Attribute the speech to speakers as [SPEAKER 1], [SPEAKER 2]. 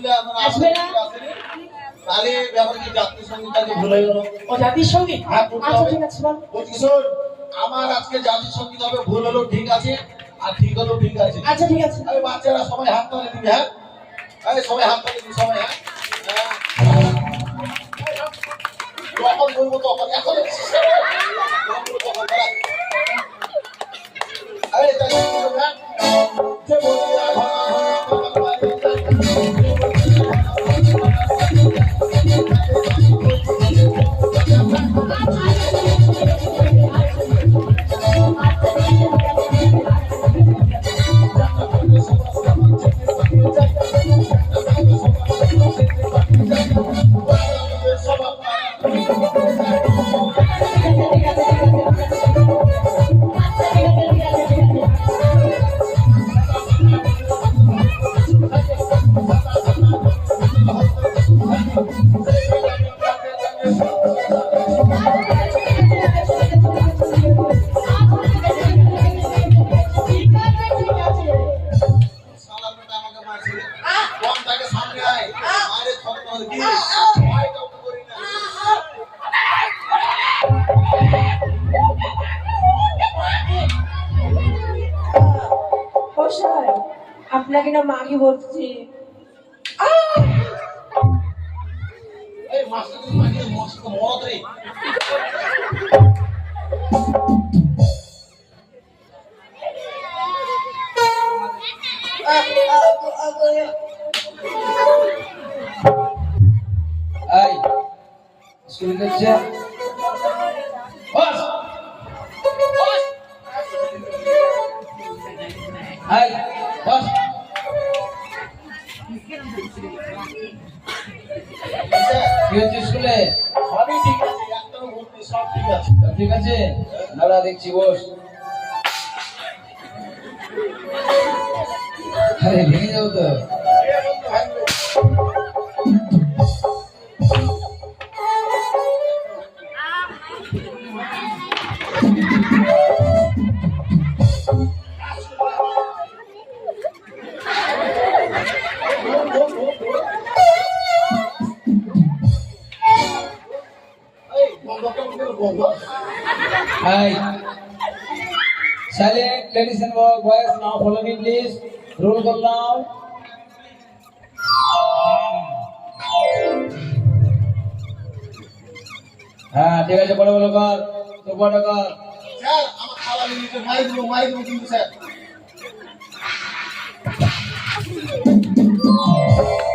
[SPEAKER 1] স্কুলে আমরা
[SPEAKER 2] আসবে না?
[SPEAKER 1] তাহলে ব্যাপার কি জাতীয় সঙ্গীতটাকে ভুলে গেল?
[SPEAKER 2] ও জাতির সঙ্গীত?
[SPEAKER 1] হ্যাঁ, করতে
[SPEAKER 2] আচ্ছা
[SPEAKER 1] হবে।
[SPEAKER 2] ঠিক আছে বল।
[SPEAKER 1] বলছি শোন, আমার আজকে জাতীয় সঙ্গীত হবে, ভুল হলো ঠিক আছে, আর ঠিক হলো ঠিক আছে।
[SPEAKER 2] আচ্ছা ঠিক আছে।
[SPEAKER 1] এই বাচ্চারা সবাই হাত তালি দিবি, হ্যাঁ? এই সবাই হাত তালি দিবি, সবাই, হ্যাঁ? যখন বলবো তখন, এখন এই তাই হ্যাঁ? যে বলবি
[SPEAKER 2] আপনাকে না মাগি বলছি।
[SPEAKER 1] এই মাস্টার মানে মস্ত মত রে।
[SPEAKER 3] এই স্কুলে যাচ্ছে বস বস এই বস কি হচ্ছে স্কুলে?
[SPEAKER 1] সবই ঠিক আছে, একটাও ভুল নেই, সব ঠিক আছে।
[SPEAKER 3] সব ঠিক আছে? দাঁড়া দেখছি বস। আরে ভেঙে যাবো তো। Hi. Silent, ladies and boys, now follow me please. Roll call now. হ্যাঁ ঠিক আছে বড় বড় কর, তো বড় কর।
[SPEAKER 1] স্যার আমার খালা নিয়ে মাই দিব কিন্তু স্যার।